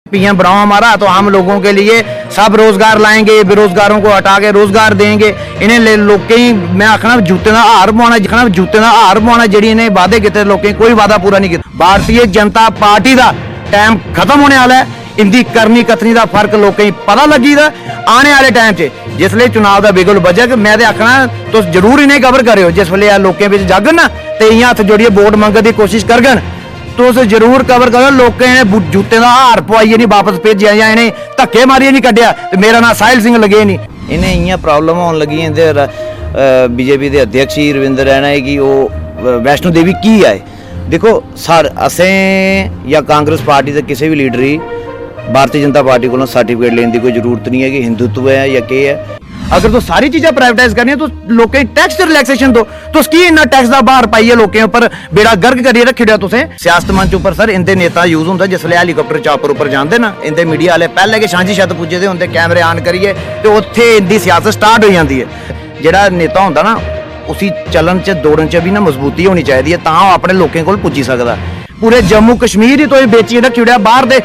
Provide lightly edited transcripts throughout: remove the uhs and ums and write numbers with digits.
PM बनाओ हमारा, तो हम लोगों के लिए सब रोजगार लाएंगे, बेरोजगारों को हटा के रोजगार देंगे। इन्हें लोकें मैं आखना जूते का हार पवाना जी इन्हें वादे किए लोकें कोई वादा पूरा नहीं किया। भारतीय जनता पार्टी का टाइम खत्म होने वाला है। इनकी करनी कथनी का फर्क लोकें पता लगी दा आने वाले टाइम से जिसले चुनाव का बिगुल बजग मैं आखना तो जरूर इन्हें कवर करो। जिस वे लोगों में जागन ना तो इं हथ जोड़िए वोट मंगने की कोशिश करगन तो उस जरूर कवर करो। लोगों ने जूते का हार पवाइए नहीं वापस भेजा या इन्हें धक्के मारिए नहीं कढ़िया। तो मेरा नाम साहिल सिंह लगे नहीं। इन्हें इं प्रॉब्लम होने लगी इधर बीजेपी के अध्यक्ष ही रविंद्र रैना है कि वो वैष्णो देवी की आए। देखो सर असें या कांग्रेस पार्टी के किसी भी लीडर ही भारतीय जनता पार्टी को सर्टिफिकेट लेने की कोई जरूरत नहीं है कि हिंदुत्व है या क्या है। अगर तो सारी चीज़ें प्राइवेटाइज करनी है तो लोकें टैक्स रिलैक्सेशन दो तो उसकी इन्ना टैक्स का बाहर पाइए लोगों ऊपर बेड़ा गर्क करिए रखी तुसें। सियासत मंच उपर सर इंदे नेता यूज होंगे जिसले हैलीकॉप्टर चापर उपर जाते ना इंदे मीडिया वाले पहले के सांझी छत पुजे होंगे कैमरे ऑन करिए तो उत्थे इंदी सियासत स्टार्ट हो जाती है। जिहड़ा नेता होंदा ना उसी चलन च दौड़न च भी ना मजबूती होनी चाहिए तां अपने लोगों को पुजी सकता। पूरे जम्मू कश्मीर ही तो बेची रखी उड़िया बाहर दे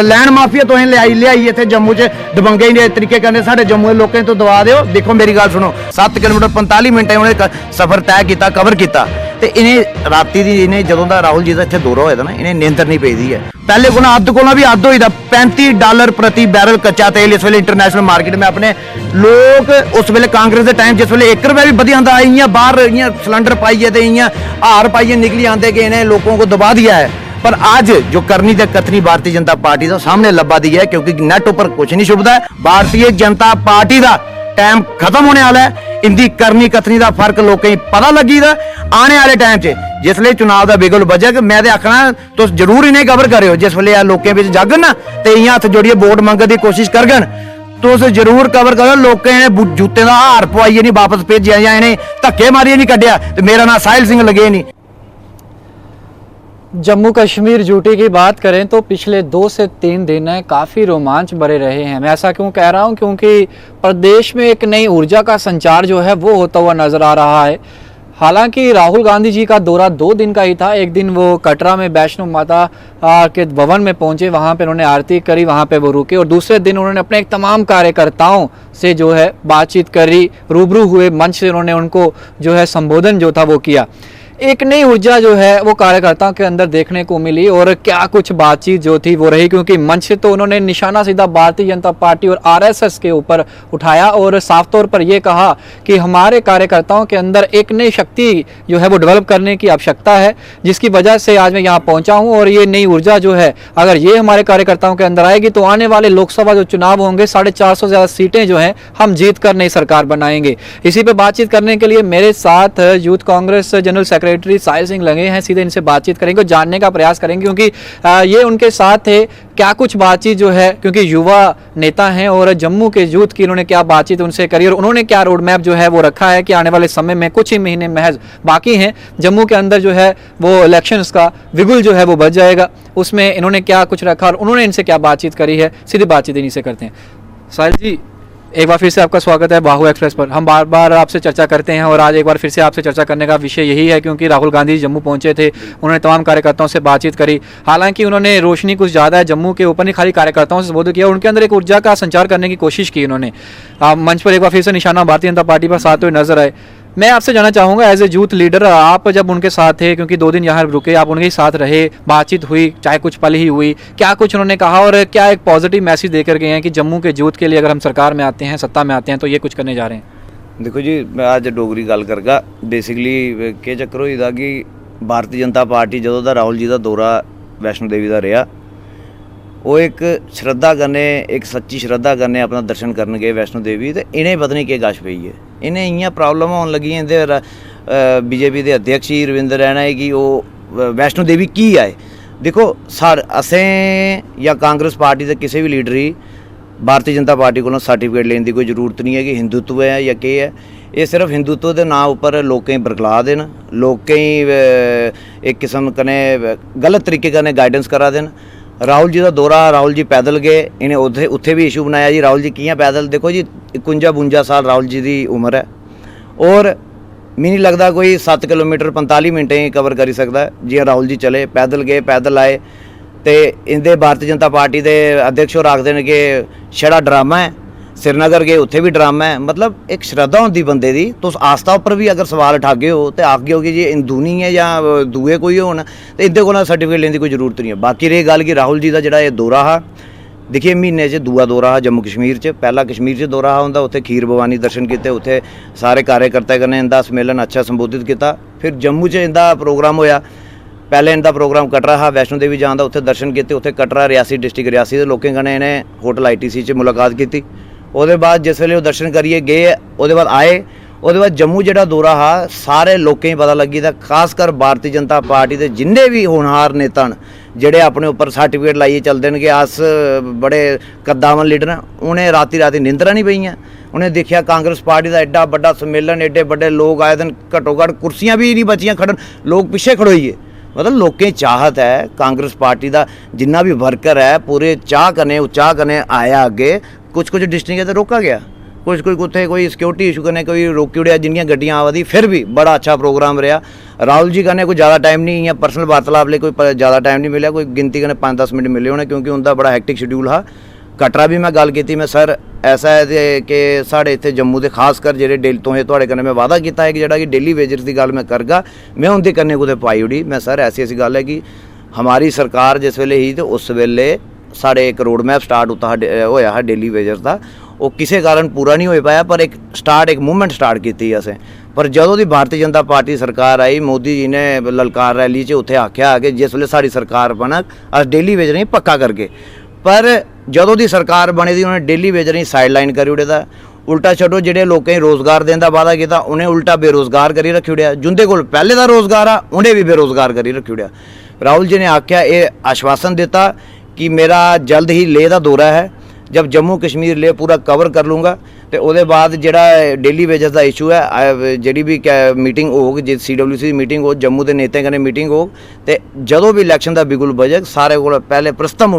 लैंड माफिया तो लियाई इतने जम्मू च दबंगे ही तरीके करने साढ़े जम्मू के लोगों तो दवा दो। देखो मेरी गल सुनो 7 किलोमीटर 45 मिनट उन्हें सफर तय किया कवर किया तो इन्हें राती दी इन्हें जो राहुल जी का इतने दौरा होया ना इन्हें नींदर नहीं पेदी है। पहले को अद्ध को भी अद्ध होता $35 प्रति बैरल कच्चा तेल इस वे इंटरनेशनल मार्केट में अपने लोग उस वे कांग्रेस के टाइम जिस वे 1 रुपया भी बढ़िया आता इं बाहर इं सिलेंडर पाइए तो इं हार पाइए निकली आते कि इन्हें लोगों को दबा दिया है। पर आज जो करनी तो कथनी भारतीय जनता पार्टी का सामने लब्बा दी है क्योंकि नेट ऊपर कुछ नहीं शुभता है। भारतीय जनता पार्टी का टाइम खत्म होने वाला है। इनकी करनी कथनी का फर्क लोकें पता लगी दा आने वाले टाइम से जिसले चुनाव का बिगुल बजग मैं आखना तो जरूर इन्हें कवर करो। जिस वे लोगों में जागन ना तो इं हथ जोड़िए वोट मंगने की कोशिश करगन तो उस जरूर कवर करो। लोगों ने जूते का हार पवाइए नहीं वापस भेजा या इन्हें धक्के मारिए नहीं कढ़िया। तो मेरा नाम साहिल सिंह लगे नहीं। जम्मू कश्मीर ड्यूटी की बात करें तो पिछले 2 से 3 दिन काफ़ी रोमांच भरे रहे हैं। मैं ऐसा क्यों कह रहा हूं क्योंकि प्रदेश में एक नई ऊर्जा का संचार जो है वो होता हुआ नज़र आ रहा है। हालांकि राहुल गांधी जी का दौरा 2 दिन का ही था। एक दिन वो कटरा में वैष्णो माता के भवन में पहुंचे, वहां पे उन्होंने आरती करी, वहां पे वो रुके और दूसरे दिन उन्होंने अपने तमाम कार्यकर्ताओं से जो है बातचीत करी, रूबरू हुए, मंच से उन्होंने उनको जो है संबोधन जो था वो किया। एक नई ऊर्जा जो है वो कार्यकर्ताओं के अंदर देखने को मिली और क्या कुछ बातचीत जो थी वो रही क्योंकि मंच से तो उन्होंने निशाना सीधा भारतीय जनता पार्टी और आरएसएस के ऊपर उठाया और साफ तौर पर ये कहा कि हमारे कार्यकर्ताओं के अंदर एक नई शक्ति जो है वो डेवलप करने की आवश्यकता है जिसकी वजह से आज मैं यहाँ पहुँचा हूँ। और ये नई ऊर्जा जो है अगर ये हमारे कार्यकर्ताओं के अंदर आएगी तो आने वाले लोकसभा जो चुनाव होंगे 450 से ज़्यादा सीटें जो हैं हम जीत कर नई सरकार बनाएंगे। इसी पर बातचीत करने के लिए मेरे साथ यूथ कांग्रेस जनरल सेक्रेटरी साहिल सिंह लगे हैं। सीधे इनसे बातचीत करेंगे, जानने का प्रयास करेंगे क्योंकि ये उनके साथ थे क्या कुछ बातचीत जो है क्योंकि युवा नेता हैं और जम्मू के यूथ की उन्होंने क्या बातचीत उनसे करी और उन्होंने क्या रोड मैप जो है वो रखा है कि आने वाले समय में कुछ ही महीने महज बाकी हैं जम्मू के अंदर जो है वो इलेक्शंस का बिगुल जो है वो बच जाएगा। उसमें इन्होंने क्या कुछ रखा और उन्होंने इनसे क्या बातचीत करी है, सीधी बातचीत इन्हीं से करते हैं। साहिल जी, एक बार फिर से आपका स्वागत है बाहु एक्सप्रेस पर। हम बार बार आपसे चर्चा करते हैं और आज एक बार फिर से आपसे चर्चा करने का विषय यही है क्योंकि राहुल गांधी जम्मू पहुंचे थे, उन्होंने तमाम कार्यकर्ताओं से बातचीत करी। हालांकि उन्होंने रोशनी कुछ ज़्यादा है जम्मू के ऊपर, नहीं खाली कार्यकर्ताओं से संबोधित किया, उनके अंदर एक ऊर्जा का संचार करने की कोशिश की उन्होंने। मंच पर एक बार फिर से निशाना भारतीय जनता पार्टी पर साथ हुए नजर आए। मैं आपसे जानना चाहूँगा एज ए यूथ लीडर आप जब उनके साथ थे क्योंकि 2 दिन यहाँ रुके, आप उनके साथ रहे, बातचीत हुई, चाहे कुछ पल ही हुई, क्या कुछ उन्होंने कहा और क्या एक पॉजिटिव मैसेज देकर गए हैं कि जम्मू के यूथ के लिए अगर हम सरकार में आते हैं, सत्ता में आते हैं तो ये कुछ करने जा रहे हैं? देखो जी, मैं आज डोगरी गल करगा बेसिकली के चक्कर होता कि भारतीय जनता पार्टी जो राहुल जी का दौरा वैष्णो देवी का रहा वो एक श्रद्धा करने, एक सच्ची श्रद्धा करने अपना दर्शन करन गए वैष्णो देवी तो इन्हें पता नहीं क्या गश पई है। इन्हें इं प्रॉब्लम होने लगी इधर बीजेपी के अध्यक्ष ही रविंद्र रैना है कि वो वैष्णो देवी की आए। देखो सर असें या कांग्रेस पार्टी के किसी भी लीडर ही भारतीय जनता पार्टी को सर्टिफिकेट लेने की कोई जरूरत नहीं है कि हिंदुत्व है या क्या है। ये सिर्फ हिंदुत्व के नाम उपर लोकें बरगला देन, लोकें एक किस्म कने गलत तरीके कने गाइडेंस करा देन। राहुल जी का दौरा, राहुल जी पैदल गए, इन्हें उत्थे भी इशू बनाया जी राहुल जी कियां पैदल। देखो जी 51-52 साल राहुल जी की उम्र है और मैं नहीं लगता कोई 7 किलोमीटर 45 मिनट ही कवर कर सकता है। जी राहुल जी चले, पैदल गए, पैदल आए ਤੇ ਇਹਦੇ ਭਾਰਤੀ ਜਨਤਾ ਪਾਰਟੀ ਦੇ ਅਧਿਕਸ਼ ਉਹ ਰੱਖਦੇ ਨੇ ਕਿ ਛੜਾ ਡਰਾਮਾ ਹੈ, श्रीनगर गए उत्थे भी ड्रामा है। मतलब एक श्रद्धा होंदी बंदे दी, तुस आस्था उपर भी अगर सवाल उठागे हो तो आखगे हो कि जी हिंदू नहीं है या दूए कोई होन तो इंदे कोल सर्टिफिकेट लेने की कोई जरूरत नहीं है। बाकी रही गल कि राहुल जी का जिहड़ा ये दौरा हा, देखिए महीने च दूआ दौरा हा जम्मू कश्मीर च। पहला कश्मीर च दौरा हा उनदा, उत्थे खीर भवानी दर्शन किए, उत्थे सारे कार्यकर्ता कन्नै इंदा सम्मेलन अच्छा संबोधित किया। फिर जम्मू च इंदा प्रोग्राम होया, पहले इनका प्रोग्राम कटरा हा, वैष्णो देवी जान दा, उत्थे दर्शन किए, उत्थे कटरा रियासी डिस्ट्रिक्ट रियासी के लोगों कन्नै इन्हें होटल ITC च मुलाकात की। ਉਹਦੇ ਬਾਅਦ ਜਿਸ ਵੇਲੇ ਉਹ ਦਰਸ਼ਨ ਕਰੀਏ ਗਏ, ਉਹਦੇ ਬਾਅਦ ਆਏ, ਉਹਦੇ ਬਾਅਦ ਜੰਮੂ ਜਿਹੜਾ ਦੌਰਾ हा ਸਾਰੇ ਲੋਕਾਂ ਹੀ ਪਤਾ ਲੱਗੀ ਤਾਂ ਖਾਸ ਕਰ ਭਾਰਤੀ ਜਨਤਾ ਪਾਰਟੀ ਦੇ ਜਿੰਨੇ ਵੀ ਹੋਣਹਾਰ ਨੇਤਾ ਹਨ ਜਿਹੜੇ ਆਪਣੇ ਉੱਪਰ ਸਰਟੀਫਿਕੇਟ ਲਾਈਏ ਚੱਲਦੇ ਨੇ ਕਿ ਅਸ ਬੜੇ ਕੱਦਾਵਨ ਲੀਡਰ ਉਹਨੇ ਰਾਤੀ ਨਿੰਦਰਾ ਨਹੀਂ ਪਈਆਂ। ਉਹਨੇ ਦੇਖਿਆ ਕਾਂਗਰਸ ਪਾਰਟੀ ਦਾ ਐਡਾ ਵੱਡਾ ਸੰਮੇਲਨ, ਐਡੇ ਵੱਡੇ ਲੋਕ ਆਏ ਦਿਨ, ਘੱਟੋ ਘੱਟ ਕੁਰਸੀਆਂ ਵੀ ਨਹੀਂ ਬਚੀਆਂ ਖੜਨ, ਲੋਕ ਪਿੱਛੇ ਖੜੋਈਏ। मतलब लोगों की चाहत है कांग्रेस पार्टी का जिन्ना भी वर्कर है पूरे चाह करने आया अगे। कुछ डिस्ट्रिक्ट तो रोका गया, कुछ उत्थे कोई सिक्योरिटी इशू करने कोई रोकी उड़िया, जिन्नियां गड्डियां आवादी, फिर भी बड़ा अच्छा प्रोग्राम रहा। राहुल जी कन्नै कोई ज़्यादा टाइम नहीं, या पर्सनल वार्तालाप लिए कोई ज़्यादा टाइम नहीं मिला, कोई गिनती कन्नै 5-10 मिनट मिले होने क्योंकि उनका बड़ा हैक्टिक शेड्यूल हा। कटरा भी मैं गल की, मैं सर ऐसा है कि साढ़े इत्थे जम्मू के खास कर जेह्ड़े डेली तो तुहाडे कन्नै मैं वादा किया है कि जेह्ड़ा कि डेली वेजर्स की गल मैं करगा, मैं उनके कन्नै कुतै पाई उड़ी। मैं सर ऐसी गल है कि हमारी सरकार जिस वेले ही तो उस वेले साढ़े एक रोड मैप स्टार्ट होया है डेली वेजर्स का, वो किसी कारण पूरा नहीं हो पाया, पर एक मूवमेंट स्टार्ट की असें। पर जदों दी भारतीय जनता पार्टी सरकार आई, मोदी जी ने ललकार रैली च उत्थे आख्या कि जिस वेले साडी सरकार बनक अस डेली वेजर नहीं पक्का करके, पर जदों दी सरकार बनी दी उन्हें डेली वेजर ही साइडलाइन करी उड़े दा। उल्टा छड्डो जेह्ड़े लोकें रोज़गार देने का वादा किया उन्हें उल्टा बेरोज़गार करी रखी उड़िया, जिंदे कोल पहले दा रोज़गार आ उन्हें भी बेरोज़गार करी रखी उड़िया। राहुल जी ने आख्या ये आश्वासन दिता कि मेरा जल्द ही लेह दा दौरा है, जब जम्मू कश्मीर लेह पूरा कवर कर लूँगा तो उसके बाद जिहड़ा डेली वेजर्स का इशू है, जिहड़ी भी मीटिंग होग, जे CWC की मीटिंग हो, जम्मू के नेताओं कन्नै मीटिंग होग, तो जदों भी इलैक्शन का बिगुल बजग सारे को पहले प्रथम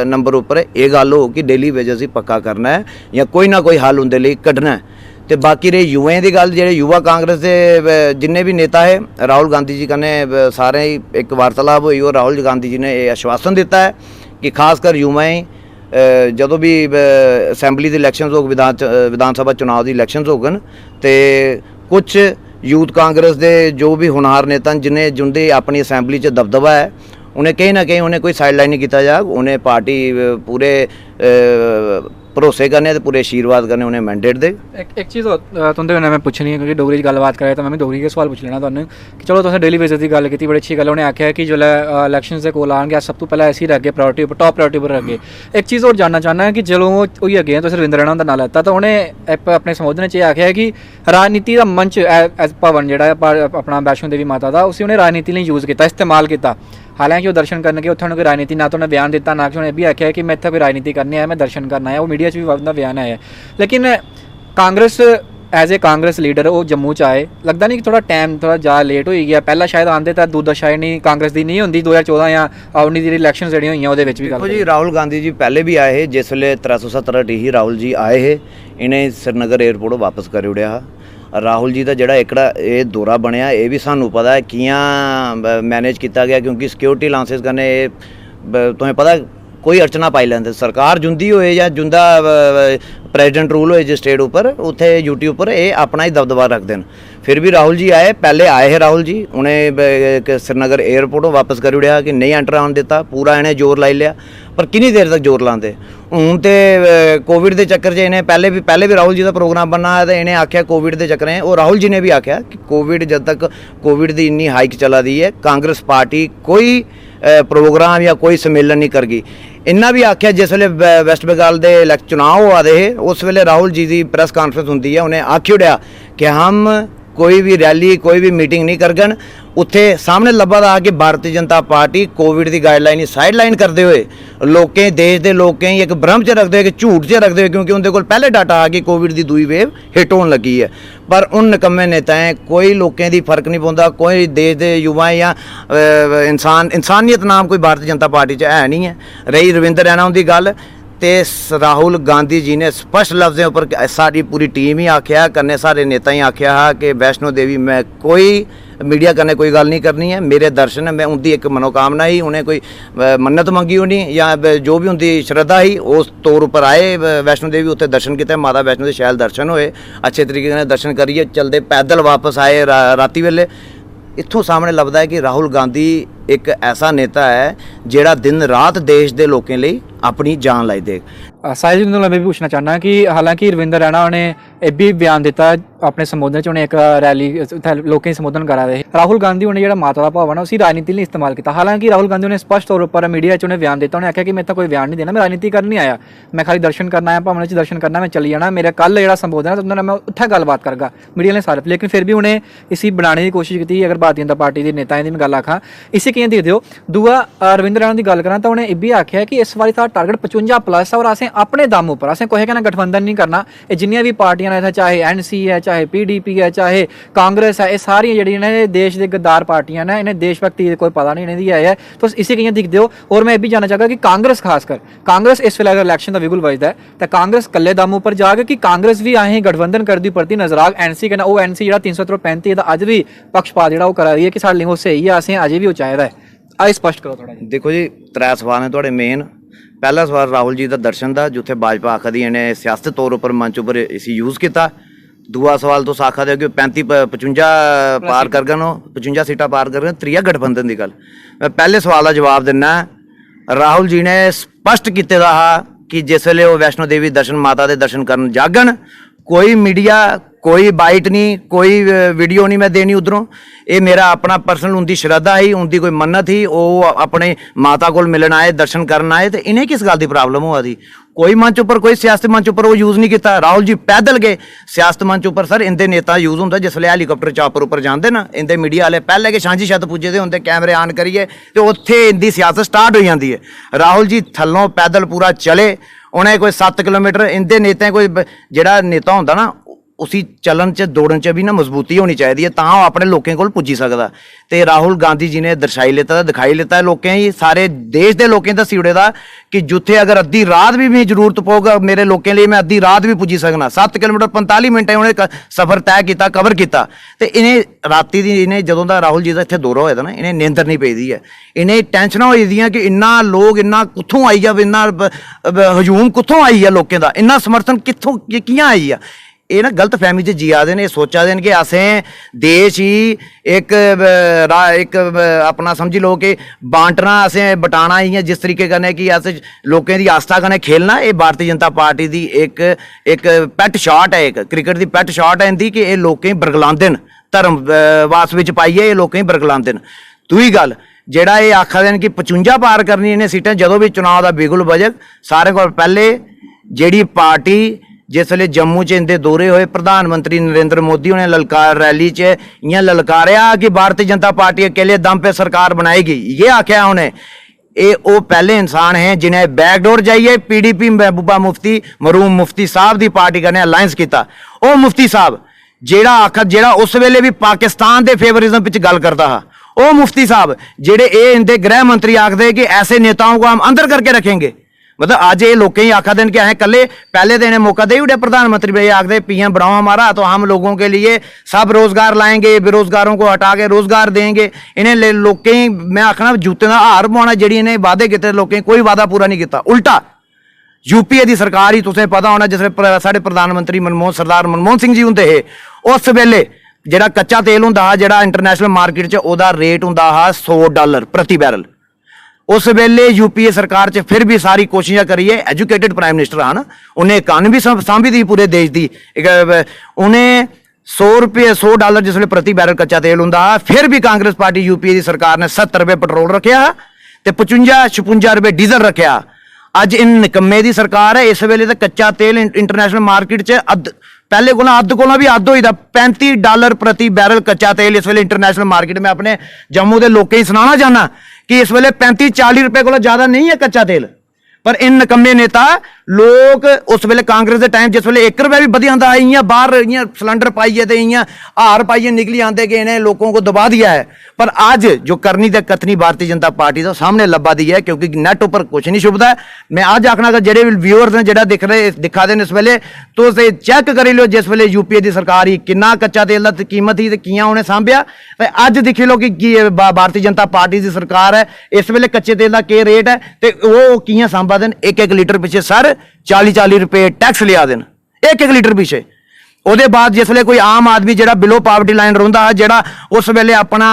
नंबर उपर ये गल हो कि डेली वेजर्स ही पक्का करना है या कोई ना कोई हल उनके लिए कड्ढना है। तो बाकी रही युवाओं की गल, जेह्ड़े युवा कांग्रेस के जिन्ने भी नेता है राहुल गांधी जी कन्नै सारे एक वार्तालाप हुई और राहुल गांधी जी ने यह आश्वासन दिता है कि खासकर युवाएं जदों भी असैंबली के इलैक्शन हो, विधान सभा चुनाव की इलैक्शन होगन, तो कुछ यूथ कांग्रेस के जो भी होनहार नेता जिन्हें जिंदे अपनी असैंबली च दबदबा है उन्हें कहीं ना कहीं उन्हें कोई साइडलाइन नहीं किया जाए, उन्हें पार्टी पूरे भरोसे करने ते पूरे आशीर्वाद करने उन्हें मैंडेट दे। एक चीज़ तुंदे कन्नै मैं पुच्छनी है क्योंकि डोगरी च गल्लबात कराए तो मैं भी डोगरी के सवाल पुछ लेना तुहानूं कि चलो तुसें डेली बेसिस की गल की, बड़ी अच्छी गल। उन्हें आख्या कि जिसलै इलैक्शन दे कोल आन गया सब तो पहले ऐसी रखगे प्रायोरिटी उपर, टॉप प्रायोरिटी पर रखगे। एक चीज़ और जानना चाहना है कि चलो होई अगे तुसें रविंद्र रैणा दा नाम लैता तो उन्हें अपने संबोधन च आख्या कि राजनीति का मंच भवन जिहड़ा अपना वैष्णो देवी माता का उसी उन्हें राजनीति लिए यूज़ किया, इस्तेमाल किया। हालांकि वो दर्शन करने के उत्थे कोई राजनीति ना तो उन्हें बयान दिता ना कि उन्हें भी आख्या कि मैं इत्थे कोई राजनीति करनी है, मैं दर्शन करना है, वो मीडिया भी उनका बयान आया। लेकिन Congress as a Congress leader वो जम्मू च आए, लगता नहीं कि थोड़ा टाइम थोड़ा ज़्यादा लेट हो गया। पहला शायद आंदे तो दुर्दशा नहीं कांग्रेस की नहीं होंगी 2014 या 19 की इलैक्शन जी हुई वो भी गल जी। राहुल गांधी जी पहले भी आए हैं, जिस वे 370 ही राहुल जी आए हैं, इन्हें श्रीनगर एयरपोर्ट वापस कर उड़िया। राहुल जी का जोड़ा एकड़ा ये दौरा बनया ये भी सानू पता है कियां मैनेज किया गया, क्योंकि सिक्योरिटी लांसेस कन्नै तुम्हें पता कोई अर्चना पाई लैंदे। सरकार जुंदी होए या जुंदा प्रेजिडेंट रूल होए जिस स्टेट उपर उत्थे यूटी उपर ये अपना ही दबदबा रखते हैं। फिर भी राहुल जी आए, पहले आए हैं राहुल जी, उन्हें श्रीनगर एयरपोर्ट वापस कर उड़िया कि नहीं एंटर आने दिता, पूरा इन्हें जोर लाई लिया। पर कितनी देर तक जोर लाते हूँ तो कोविड के चक्कर च इन्हें पहले भी राहुल जी का प्रोग्राम बनना है तो इन्हें आख्या कोविड के चक्करें, और राहुल जी ने भी आख्या कि कोविड जब तक कोविड की इन्नी हाइक चला दी है कांग्रेस पार्टी कोई प्रोग्राम या कोई सम्मेलन नहीं करगी। इन्ना भी आख्या जिस वे वैस्ट बंगाल के चुनाव होआ दे उस वेले राहुल जी की प्रैस कॉन्फ्रेंस होंदी है, उन्हें आखी उड़िया कि हम कोई भी रैली कोई भी मीटिंग नहीं करगन। उत्थे सामने लब्भा दा कि भारतीय जनता पार्टी कोविड की गाइडलाइन साइडलाइन करते हुए लोकें देश के लोकें एक भ्रम च रखते हुए कि झूठ च रखते हुए, क्योंकि उनके कोल पहले डाटा आ कि कोविड की दूई वेव हिट होने लगी है। पर उन निकम्मे नेताएं कोई लोकें दी फर्क नहीं पाउंदा, कोई देश के युवाएं या इंसानियत नाम कोई भारतीय जनता पार्टी च है नहीं है। रही रविंद्र रैणा उनकी गल तो राहुल गांधी जी ने स्पष्ट लफ्ज़ों पर सारी पूरी टीम ही आख्या, कन्नै सारे नेता ही आख्या कि वैष्णो देवी में कोई मीडिया कन्नै कोई गल नहीं करनी है। मेरे दर्शन मैं उनकी एक मनोकामना ही, उन्हें कोई मन्नत मंगी होनी या जो भी उनकी श्रद्धा ही उस तौर पर आए वैष्णो देवी, उत्थे दर्शन किए, माता वैष्णो के शैल दर्शन होए, अच्छे तरीके से दर्शन करिए, चलते पैदल वापस आए राती वेले। इत्थों सामने लगता है कि राहुल गांधी एक ऐसा नेता है जिहड़ा दिन रात देश के लोगों लिए अपनी जान लाई दे। साहिल जी मैं भी पूछना चाहना कि हालांकि रविंदर रैना उन्हें ਇਹ ਵੀ ਬਿਆਨ ਦਿੱਤਾ ਆਪਣੇ ਸੰਬੋਧਨ ਚ ਉਹਨੇ ਇੱਕ ਰੈਲੀ ਲੋਕਾਂ ਨੂੰ ਸੰਬੋਧਨ ਕਰਾ ਰਹੇ ਰਾਹੁਲ ਗਾਂਧੀ ਉਹਨੇ ਜਿਹੜਾ ਮਾਤਾ ਦਾ ਭਾਵਨਾ ਉਸੇ ਰਾਜਨੀਤੀ ਲਈ ਇਸਤੇਮਾਲ ਕੀਤਾ। ਹਾਲਾਂਕਿ ਰਾਹੁਲ ਗਾਂਧੀ ਨੇ ਸਪਸ਼ਟ ਤੌਰ ਉੱਪਰ ਮੀਡੀਆ 'ਚ ਉਹਨੇ ਬਿਆਨ ਦਿੱਤਾ, ਉਹਨੇ ਆਖਿਆ ਕਿ ਮੈਂ ਤਾਂ ਕੋਈ ਬਿਆਨ ਨਹੀਂ ਦੇਣਾ, ਮੈਂ ਰਾਜਨੀਤੀ ਕਰਨ ਨਹੀਂ ਆਇਆ, ਮੈਂ ਖਾਲੀ ਦਰਸ਼ਨ ਕਰਨਾ ਆਇਆ, ਭਵਨ 'ਚ ਦਰਸ਼ਨ ਕਰਨਾ, ਮੈਂ ਚਲੀ ਜਾਣਾ, ਮੇਰਾ ਕੱਲ ਜਿਹੜਾ ਸੰਬੋਧਨ ਹੈ ਉਹਨਾਂ ਨਾਲ ਮੈਂ ਉੱਥੇ ਗੱਲਬਾਤ ਕਰਗਾ ਮੀਡੀਆ ਨੇ ਸਾਰੇ। ਲੇਕਿਨ ਫਿਰ ਵੀ ਉਹਨੇ ਇसी ਬਣਾਉਣੇ ਦੀ ਕੋਸ਼ਿਸ਼ ਕੀਤੀ। ਅਗਰ ਭਾਰਤੀ ਜਨਤਾ ਪਾਰਟੀ ਦੇ ਨੇਤਾਵਾਂ ਦੀ ਮੈਂ ਗੱਲ ਆਖਾਂ ਇਸੇ ਕਿਵੇਂ ਦੇਖਦੇ ਹੋ। ਦੂਆ ਰਵਿੰਦਰ ਰੈਣਾ ਦੀ ਗੱਲ ਕਰਾਂ ਤਾਂ ਉਹਨੇ ਇਹ ਵੀ ਆਖਿਆ ਕਿ ਇਸ ਵਾਰੀ ਸਾਡਾ ਟਾਰਗੇਟ 55+ ਹੈ ਔਰ ਅਸੀਂ ਆਪਣੇ ਦਮ ਉੱਪਰ ਅਸੀਂ ਕੋਈ ਕਹਿੰਦਾ ਗਠਬੰਧਨ ਨਹੀਂ ਕਰਨਾ। ਇਹ ਜਿੰਨੀਆਂ ਵੀ ਪਾਰਟੀਆਂ ਨੇ ਚਾਹੇ ਐਨਸੀ ਹੈ, ਚਾਹੇ पीडीपी है, चाहे कांग्रेस है, ये सारी ਜਿਹੜੀਆਂ ਨੇ देश के गद्दार पार्टियां ने, इन्हें देशभक्ति कोई पता नहीं इन्हें है। तो इसी कियां दिखते हो। और मैं ये भी जानना चाहूँगा कि कांग्रेस खासकर कांग्रेस इस वेले अगर इलेक्शन का बिगुल बजदा है तो कांग्रेस कल्ले दम उपर जाके कि कांग्रेस भी आए गठबंधन करती प्रति नजर आ एनसी कहना वो एनसी जो 335 का अज भी पक्षपात जो करा रही है कि साढ़े लिए वो सही है, असें अजे भी वो चाहिए है। स्पष्ट करो थोड़ा। देखो जी, 3 सवाल ने थोड़े मेन। पहला सवाल राहुल जी का दर्शन का, जिथे भाजपा आखदी इन्हें सियासत तौर पर मंच उपर इसी यूज़ किया। दूआ सवाल तो आखा दे कि 55 पार कर गए, 55 सीटां पार कर गए, त्रीया गठबंधन की गल। मैं पहले सवाल का जवाब दिना। राहुल जी ने स्पष्ट किते दा कि जिस वेले वो वैष्णो देवी दर्शन माता के दर्शन करन जागन, कोई मीडिया कोई बाइट नहीं, कोई वीडियो नहीं मैं देनी उधरों। ये मेरा अपना पर्सनल उनकी श्रद्धा ही, उनकी कोई मन्नत ही, वो अपने माता को मिलन आए, दर्शन करन आए, तो इन्हें किस गल की प्रॉब्लम हुआ थी। कोई मंच उपर कोई सियासती मंच उपर वो यूज़ नहीं किया। राहुल जी पैदल गए सियासत मंच उपर। सर इंदे नेता यूज़ होंगे जिसले हैलीकॉप्टर चापर उपर जाते ना, इंदे मीडिया वाले पहले के सांझी छत पुजे दे होंगे, कैमरे ऑन करिए तो उत्थे इंदी सियासत स्टार्ट हो जाती है। राहुल जी थल्लों पैदल पूरा चले, उन्हें कोई 7 किलोमीटर इंदे नेता कोई जिहड़ा नेता होंदा ना उसी चलन च दौड़न च भी ना मजबूती होनी चाहिए, तां वो अपने लोगों को पुजी सकता। तो राहुल गांधी जी ने दर्शाई लेता, दिखाई लेता लोगों ही, सारे देश के लोगों दसी उड़ेदा कि जुत्थे अगर अद्धी रात भी मैं जरूरत पऊगा मेरे लोगों लिए, मैं अद्धी रात भी पुजी सकना। 7 किलोमीटर 45 मिनट उन्हें सफ़र तय किया, कवर किया। तो इन्हें राती दी इन्हें जदों दा राहुल जी का इत्थे दौरा होया ना, इन्हें नींदर नहीं पैदी है, इन्हें टेंशन हो जाती कि इन्ना लोग इन्ना कुत्थों आई जा, इन्ना हजूम कुत्थों आई है लोगों का, इन्ना समर्थन कित्थों कियां आई है। ये ना गलत फहमी च जिया दे ने, सोचा दे कि असें देश ही एक अपना समझी लो कि बांटना, असें बटाना ही है जिस तरीके कन्नै कि अस लोगों की आस्था कन्नै खेलना। ये भारतीय जनता पार्टी की एक पैट शॉट है, एक क्रिकेट की पैट शॉट है इनकी कि ये लोगों बरगलांदे न, धर्म वास विच पाइए ये लोगों बरगलांदे न। दूई गल जेड़ा ये आखा दे कि 55 पार करनी इन्हें सीटें, जदों भी चुनाव का बिगुल बजग सारे को पहले जिहड़ी पार्टी जिस वे जम्मू च इंदे दौरे होए, प्रधानमंत्री नरेंद्र मोदी उन्हें ललकार रैली च इयां ललकारिया कि भारतीय जनता पार्टी अकेले दम पे सरकार बनाएगी, ये आख्या उन्हें। ये वो पहले इंसान हैं जिन्हें बैकडोर जाइए पीडीपी महबूबा मुफ्ती मरूम मुफ्ती साहब की पार्टी कन्नै अलायंस किया। वो मुफ्ती साहब जेड़ा आखर जेड़ा उस वेले भी पाकिस्तान के फेवरिज्म पिछ गल करता हा, वो मुफ्ती साहब जेड़े ये इंदे गृह मंत्री आखते कि ऐसे नेताओं को हम अंदर करके रखेंगे। मतलब आज ये लोग ही आखा दें कि अं कल पहले तो इन्हें मौका दे उड़े प्रधानमंत्री भाई आखते पीएम बनाओ हमारा तो हम लोगों के लिए सब रोजगार लाएंगे, बेरोजगारों को हटा के रोजगार देंगे। इन्हें लोग ही मैं आखना जूते का हार पवाना, जी इन्हें वादे किए लोगों कोई वादा पूरा नहीं किया। उल्टा यूपीए की सरकार ही तुसें पता होना जिसले साढ़े प्रधानमंत्री सरदार मनमोहन सिंह जी होंगे है, उस वेले जिहड़ा कच्चा तेल होंदा हा जिहड़ा इंटरनेशनल मार्केट च ओहदा रेट होंदा हा $100 प्रति बैरल। उस वेले यूपीए सरकार च फिर भी सारी कोशिशें करिए, एजुकेटेड प्राइम मिनिस्टर हाँ ना, उन्हें इकानमी सांभी थी पूरे देश की, उन्हें $100 जिसले प्रति बैरल कच्चा तेल होंदा, फिर भी कांग्रेस पार्टी यूपीए की सरकार ने 70 रुपये पेट्रोल रखा तो 55-56 रुपये डीजल रखा। अज इन निकम्मे की सरकार है, इस वेले तो कच्चा तेल इंटरनेशनल मार्केट च पहले को अद्ध को भी अद्ध होई दा $35 प्रति बैरल कच्चा तेल इस वेले इंटरनेशनल मार्केट में। अपने जम्मू के लोगों सुनाना चाहना कि इस वेले 35-40 रुपए को ज़्यादा नहीं है कच्चा तेल, पर इन निकम्मे नेता लोग उस वेले कांग्रेस के टाइम जिस वेले 1 रुपया भी बढ़िया आंदा है, इं बाहर इं सिलेंडर पाइए तो इं हार पाइए निकली आते कि इन्हें लोगों को दबा दिया है। पर आज जो करनी तो कथनी भारतीय जनता पार्टी का सामने लब्भा दी है, क्योंकि नेट उपर कुछ नहीं छुपता है। मैं आज आखना कि जेडे व्यूअर्स ने जो दिखा दे इस वेले, तो चेक करी लो जिस वेले यूपीए की सरकार ही कितना कच्चा तेल की कीमत ही कियां उन्हें सांभिया, अज देखी लो कि भारतीय जनता पार्टी की सरकार है, इस वेले कच्चे तेल का क्या रेट है तो वो कियां सांभा देन। 1-1 लीटर पिछे सर 40-40 रुपए टैक्स लिया देन 1-1 लीटर पिछे। ਉਹਦੇ ਬਾਅਦ ਜਿਸ ਵੇਲੇ ਕੋਈ ਆਮ ਆਦਮੀ ਜਿਹੜਾ ਬਿਲੋ ਪਾਵਰਟੀ ਲਾਈਨ ਰਹਿੰਦਾ ਹੈ, ਜਿਹੜਾ ਉਸ ਵੇਲੇ ਆਪਣਾ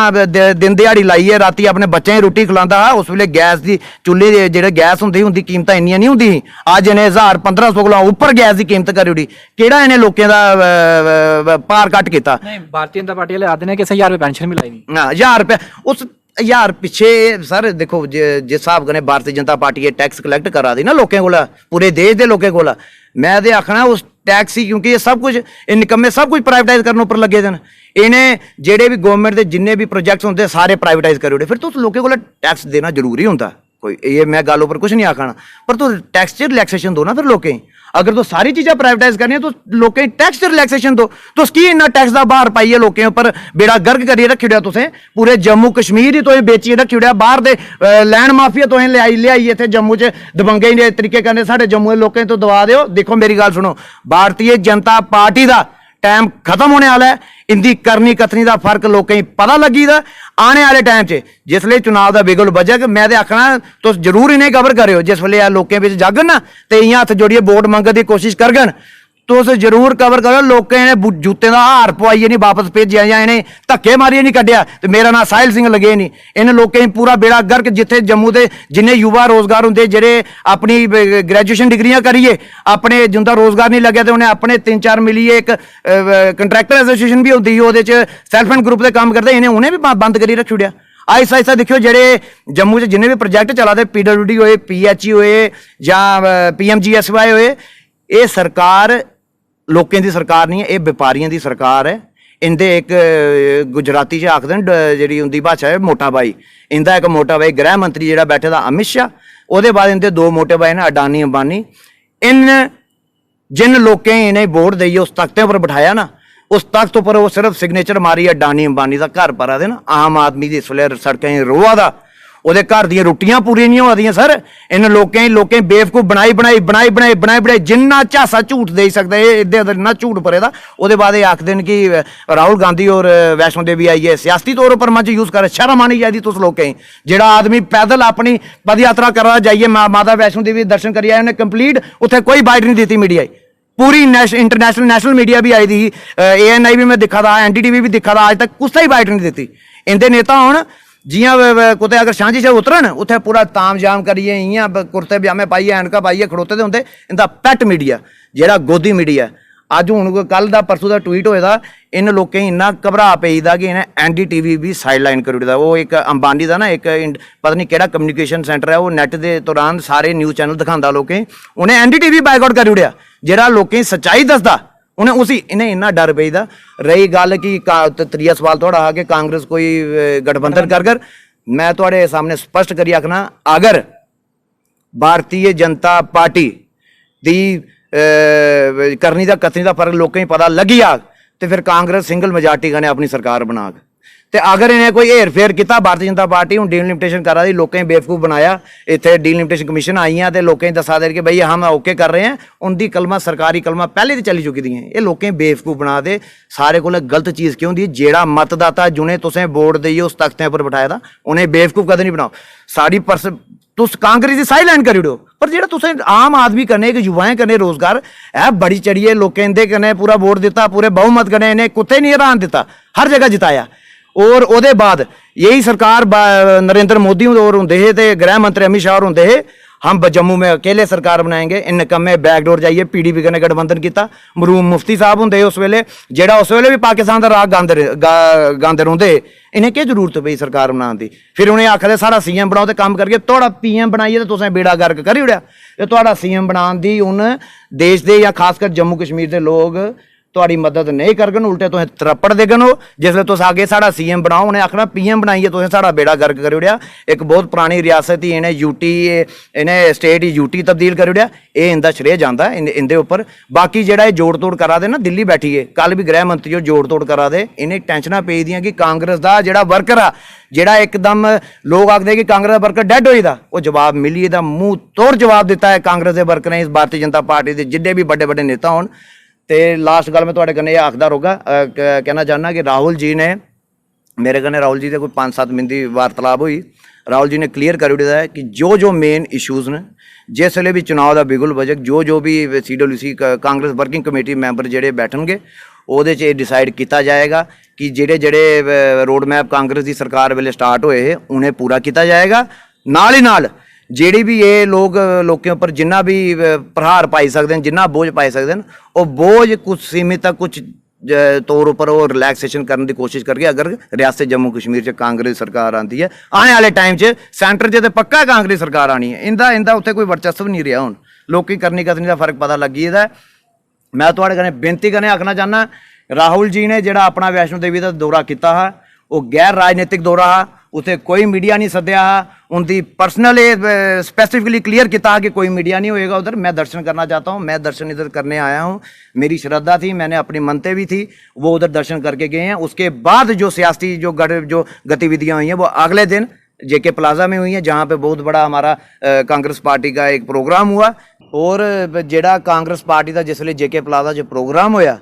ਦਿਨ ਦਿਹਾੜੀ ਲਾਈਏ ਰਾਤੀ ਆਪਣੇ ਬੱਚਿਆਂ ਨੂੰ ਰੋਟੀ ਖਿਲਾਉਂਦਾ ਹੈ, ਉਸ ਵੇਲੇ ਗੈਸ ਦੀ ਚੁੱਲ੍ਹੇ ਦੇ ਜਿਹੜੇ ਗੈਸ ਹੁੰਦੀ ਕੀਮਤਾਂ ਇੰਨੀਆਂ ਨਹੀਂ ਹੁੰਦੀ। ਅੱਜ ਇਹਨੇ 1000-1500 ਕੋਲੋਂ ਉੱਪਰ ਗੈਸ ਦੀ ਕੀਮਤ ਕਰੀ ਉੜੀ, ਕਿਹੜਾ ਇਹਨੇ ਲੋਕਾਂ ਦਾ ਭਾਰ ਕੱਟ ਕੀਤਾ। नहीं भारतीय जनता पार्टी वाले आते हैं कि 1000 रुपये पेंशन मिलाई नहीं। हाँ 1000 रुपया उस 1000 पिछे सर देखो जिस हिसाब कन्नै Bharatiya Janata party tax collect करा दी ना लोकें कोला, पूरे देश के लोकें कोला, मैं तो आखना उस टैक्स ही, क्योंकि ये सब कुछ ये निकम्मे सब कुछ प्राइवेटाइज करने उपर लगे दिन। इन्हें जेडे भी गवर्नमेंट के जिन्ने भी प्रोजेक्ट्स होंगे सारे प्राइवेटाइज करी ओड़े, फिर तुस लोकें कोला टैक्स देना जरूरी होंदा कोई, ये मैं गल उपर कुछ नहीं आखना, पर तुस टैक्स च रिलैक्सेशन दो ना फिर लोकें। अगर तो सारी चीज़ां प्राइवेटाइज करनी तो लोकें टैक्स च रिलैक्सेशन दो। तुस की इन्ना टैक्स का बाहर पाइए लोकें उपर बेड़ा गर्क करिए रखी ओड़ेआ तुसें, पूरे जम्मू कश्मीर ही तुसें बेचिए रखी ओड़ेआ, बाहर दे लैंड माफिया तुसें लियाई इत्थे जम्मू च दबंगे ने तरीके कन्नै साढ़े जम्मू के लोकें तो दबा दिओ। देखो मेरी गल सुनो, भारतीय जनता पार्टी का टाइम खत्म होने वाला है, इंदी करनी कथनी का फर्क लोकें पता लगी दा। आने वाले टाइम च जिसले चुनाव का बिगुल बजग, मैं तो आखना तुस जरूर इन्हें कवर करो, जिस वे लोकें बिच जागन ना तो इं हथ जोड़िए वोट मंगने की कोशिश करगन, तुस जरूर कवर करो। लोकें ने जूते का हार पवाइए नहीं वापस भेजा, या इन्हें धक्के मारिए नहीं कड्डिया तो मेरा नाम साहिल सिंह लगे नहीं। इन्हें लोकें पूरा बेड़ा गर्क, जिथे जम्मू के जिन्ने युवा रोजगार होंगे जेडे अपनी ग्रैजुएशन डिग्रियां करिए अपने जिंदा रोजगार नहीं लगे, तो उन्हें अपने 3-4 मिलिए एक कंट्रैक्टर एसोसीएशन भी होती है, सैल्फ हेल्प ग्रुप के काम करते, इन्हें उन्हें भी बंद करी रखी ओड़िया। आहिस्ता आहिस्ता देखियो जेडे जम्मू से जिन्ने भी प्रोजेक्ट चला दे, PWD होए, PHE होए या PMGSY होए, ये सरकार लोकें दी सरकार नहीं है, ये व्यापारियों की सरकार है। इंदे एक गुजराती च आखदे जी उनकी भाषा है मोटा भाई, इंदा एक मोटा भाई गृह मंत्री जो बैठे दा अमित शाह, वो बाद इंदे 2 मोटे भाई ने अडानी अंबानी। इन जिन लोकें इन्हें वोट देइए उस तख्ते पर बिठाया ना, उस तख्त पर वो सिर्फ सिग्नेचर मारी अडानी अंबानी का घर पर दे ना, आम आदमी की इस वे सड़कें रोआ दा, ਉਹਦੇ ਘਰ ਦੀਆਂ ਰੋਟੀਆਂ ਪੂਰੀਆਂ ਨਹੀਂ ਹੋਦੀਆਂ ਸਰ। ਇਹਨਾਂ ਲੋਕਾਂ ਬੇਵਕੂਫ ਬਣਾਈ ਜਿੰਨਾ ਝਾਸਾ ਝੂਠ ਦੇ ਸਕਦਾ, ਇਹ ਇੱਦੇ ਨਾ ਝੂਠ ਪਰੇ ਦਾ। ਉਹਦੇ ਬਾਅਦ ਇਹ ਆਖਦੇ ਨੇ ਕਿ ਰਾਹੁਲ गांधी और वैष्णो देवी आई है, सियासी तौर पर मंच यूज कर, शर्म आनी चाहिए तुस लोकें। ਜਿਹੜਾ आदमी पैदल अपनी पद यात्रा करा जाइए माता वैष्णो देवी दर्शन करिए, उन्हें कंप्लीट उत्थे कोई बाइट नहीं दी मीडिया, पूरी इंटरनेशनल नेशनल मीडिया भी आई थी, ANI भी मैं दिखा था, NDTV भी दिखा था, अज तक कुछ ही बाइट नहीं दी। इंदे नेता हुण जियां कुते अगर सांझी च उतरन उत्थे पूरा ताम जाम करिए, इयां कुर्ते पजामे पाइए ऐनका पाइए खड़ोते होंगे। इंदा पैट मीडिया जेड़ा गोदी मीडिया, अज हूँ कल का परसों का ट्वीट होया, इन लोकें इन्ना घबरा पेईदा कि इन्हें NDTV भी साइडलाइन कर ओड़दा। वो एक अंबानी का ना एक पता नहीं केड़ा कम्युनिकेशन सेंटर है, वो नैट के दौरान सारे न्यूज़ चैनल दिखाता लोकें, उन्हें NDTV बायकॉट कर ओड़िया, जेड़ा लोकें सच्चाई दसदा उन्हें उसी इन्हें इन्ना डर पेईदा। रही गल कि त्रीया सवाल थोड़ा आ कि कांग्रेस कोई गठबंधन कर मैं थोड़े सामने स्पष्ट करी आखना, अगर भारतीय जनता पार्टी दी करनी दा कथनी दा फर्क लोकें ही पता लगी आग तो फिर कांग्रेस सिंगल मेजॉरिटी कन्नै अपनी सरकार बनाग। तो अगर इन्हें कोई हेर फेर किया भारतीय जनता पार्टी हूँ डीलिमिटेशन करा दी, लोकें बेवकूफ़ बनाया, इतने डीलिमिटेशन कमीशन आई हैं तो लोकें दसा दे कि भाई हम ओके कर रहे हैं, उनकी कलमा सरकारी कलमा पहले तो चली चुकी दी हैं। ये लोकें बेवकूफ़ बना दे, सारे को गलत चीज़ क्यों दी, जेड़ा मतदाता जिन्हें तुसें वोट देइए उस तख्तें पर बिठाए दा, उन्हें बेवकूफ़ कदें नहीं बनाओ। साड़ी तुस कांग्रेस की साइड लाइन करी ओड़ो, पर जेड़ा तुसें आम आदमी कन्नै एक युवाएं कन्नै रोजगार है बड़ी चढ़िए, लोकें इंदे कन्नै पूरा वोट दिता, पूरे बहुमत कन्नै इन्हें कुत्ते नहीं हरान दिता, हर जगह जिताया। और ਉਹਦੇ बाद यही सरकार नरेंद्र मोदी और होंगे थे तो गृह मंत्री अमित शाह होंगे थे, हम जम्मू में अकेले सरकार बनाएंगे, इन कम्मे बैकडोर जाइए PDP कन्नै गठबंधन किया। मरूम मुफ्ती साहब होंगे उस वेले, जेड़ा उस वेले भी पाकिस्तान का राग गांदे रहोंदे, इन्हें क्या जरूरत पई सरकार बनाने की। फिर उन्हें आखदे साड़ा CM बनाओ तो काम करके थोड़ा PM बनाइए तो तुसें बेड़ा गर्क करी ओड़िया। तो थोड़ा CM बनाने की हूँ देश के या खासकर जम्मू कश्मीर के लोग ਤੁਹਾਡੀ ਮਦਦ ਨਹੀਂ ਕਰਗਨ, ਉਲਟੇ ਤੁਸੀਂ ਤਰੱਪੜ ਦੇਗਨ। ਉਹ ਜਿਸਲੇ ਤੁਸੀਂ ਅੱਗੇ ਸਾਡਾ CM ਬਣਾਓ, ਉਹਨੇ ਆਖਣਾ PM ਬਣਾਈਏ, ਤੁਸੀਂ ਸਾਡਾ ਬੇੜਾ ਗਰਕ ਕਰ ਉੜਿਆ। ਇੱਕ ਬਹੁਤ ਪੁਰਾਣੀ ਰਿਆਸਤ ਹੀ ਇਹਨੇ UT, ਇਹਨੇ ਸਟੇਟ ਹੀ UT ਤਬਦੀਲ ਕਰ ਉੜਿਆ। ਇਹ ਇੰਦਾ ਸ਼੍ਰੇਅ ਜਾਂਦਾ ਇਹਦੇ ਉੱਪਰ। ਬਾਕੀ ਜਿਹੜਾ ਇਹ ਜੋੜ ਤੋੜ ਕਰਾ ਦੇ ਨਾ, ਦਿੱਲੀ ਬੈਠੀਏ, ਕੱਲ ਵੀ ਗ੍ਰਹਿ ਮੰਤਰੀ ਉਹ ਜੋੜ ਤੋੜ ਕਰਾ ਦੇ। ਇਹਨੇ ਟੈਨਸ਼ਨਾਂ ਪਈ ਦੀਆਂ ਕਿ ਕਾਂਗਰਸ ਦਾ ਜਿਹੜਾ ਵਰਕਰ ਆ, ਜਿਹੜਾ ਇੱਕਦਮ ਲੋਕ ਆਖਦੇ ਕਿ ਕਾਂਗਰਸ ਦਾ ਵਰਕਰ ਡੈਡ ਹੋਈਦਾ, ਉਹ ਜਵਾਬ ਮਿਲੀ, ਇਹਦਾ ਮੂੰਹ ਤੋੜ ਜਵਾਬ ਦਿੱਤਾ ਹੈ ਕਾਂਗਰਸ ਦੇ ਵਰਕਰ ਨੇ, ਇਸ ਭਾਰਤੀ ਜਨਤਾ ਪਾਰਟੀ ਦੇ ਜਿੱਡੇ ਵੀ ਵੱਡੇ ਵੱਡੇ ਨੇਤਾ ਹੋਣ। ਤੇ ਲਾਸਟ ਗੱਲ ਮੈਂ ਤੁਹਾਡੇ ਕਨੇ ਇਹ ਆਖਦਾ ਰਹੂੰਗਾ, ਕਹਿਣਾ ਚਾਹੁੰਦਾ ਕਿ ਰਾਹੁਲ ਜੀ ਨੇ ਮੇਰੇ ਕਨੇ, ਰਾਹੁਲ ਜੀ ਦੇ ਕੋਈ 5-7 ਮਿੰਟ ਦੀ ਵਾਰਤਾਲਾਪ ਹੋਈ। ਰਾਹੁਲ ਜੀ ਨੇ ਕਲੀਅਰ ਕਰ ਦਿੱਤਾ ਹੈ ਕਿ ਜੋ ਮੇਨ ਇਸ਼ੂਜ਼ ਨੇ, ਜਿਸ ਵੇਲੇ ਵੀ ਚੁਣਾव ਦਾ ਬਿਗੁਲ ਵਜਕ, ਜੋ ਵੀ CWC Congress working committee member ਜਿਹੜੇ ਬੈਠਣਗੇ, ਉਹਦੇ 'ਚ ਇਹ ਡਿਸਾਈਡ ਕੀਤਾ ਜਾਏਗਾ ਕਿ ਜਿਹੜੇ ਰੋਡ ਮੈਪ ਕਾਂਗਰਸ ਦੀ ਸਰਕਾਰ ਵੇਲੇ ਸਟਾਰਟ ਹੋਏ, ਉਹਨੇ ਪੂਰਾ ਕੀਤਾ ਜਾਏਗਾ। ਨਾਲ ਹੀ ਨਾਲ ਜਿਹੜੀ ਵੀ ਇਹ ਲੋਕਾਂ ਉੱਪਰ ਜਿੰਨਾ ਵੀ ਪ੍ਰਹਾਰ ਪਾਈ ਸਕਦੇ ਨੇ, ਜਿੰਨਾ ਬੋਝ ਪਾਈ ਸਕਦੇ ਨੇ, ਉਹ ਬੋਝ ਕੁਝ ਸੀਮਿਤ ਤੱਕ ਕੁਝ ਤੌਰ ਉੱਪਰ ਉਹ ਰਿਲੈਕਸੇਸ਼ਨ ਕਰਨ ਦੀ ਕੋਸ਼ਿਸ਼ ਕਰਕੇ, ਅਗਰ ਰਿਆਸਤ ਜੰਮੂ ਕਸ਼ਮੀਰ 'ਚ ਕਾਂਗਰਸ ਸਰਕਾਰ ਆਉਂਦੀ ਹੈ, ਆਉਣ ਵਾਲੇ ਟਾਈਮ 'ਚ ਸੈਂਟਰ 'ਚ ਤੇ ਪੱਕਾ ਕਾਂਗਰਸ ਸਰਕਾਰ ਆਣੀ ਹੈ। ਇੰਦਾ ਉੱਥੇ ਕੋਈ ਵਰਚਸਵ ਨਹੀਂ ਰਿਹਾ। ਹੁਣ ਲੋਕੀ ਕਰਨੀ ਦਾ ਫਰਕ ਪਤਾ ਲੱਗੀ ਇਹਦਾ। ਮੈਂ ਤੁਹਾਡੇ ਕਨੇ ਬੇਨਤੀ ਕਰਨੇ ਆਖਣਾ ਚਾਹੁੰਦਾ, ਰਾਹੁਲ ਜੀ ਨੇ ਜਿਹੜਾ ਆਪਣਾ ਵੈਸ਼ਨੋ ਦੇਵੀ ਦਾ ਦੌਰਾ ਕੀਤਾ ਹੈ, ਉਹ ਗੈਰ ਰਾਜਨੀਤਿਕ ਦੌਰਾ ਹੈ। ਉੱਥੇ ਕੋਈ मीडिया नहीं सद्या। उनकी पर्सनल स्पेसिफिकली क्लियर किया कि कोई मीडिया नहीं होएगा उधर। मैं दर्शन करना चाहता हूँ, मैं दर्शन इधर करने आया हूँ, मेरी श्रद्धा थी, मैंने अपनी मनते भी थी, वो उधर दर्शन करके गए हैं। उसके बाद जो सियासी जो गतिविधियाँ हुई हैं वो अगले दिन JK प्लाजा में हुई हैं, जहाँ पे बहुत बड़ा हमारा कांग्रेस पार्टी का एक प्रोग्राम हुआ। और जेड़ा कांग्रेस पार्टी का जिसले JK प्लाजा जो प्रोग्राम होया,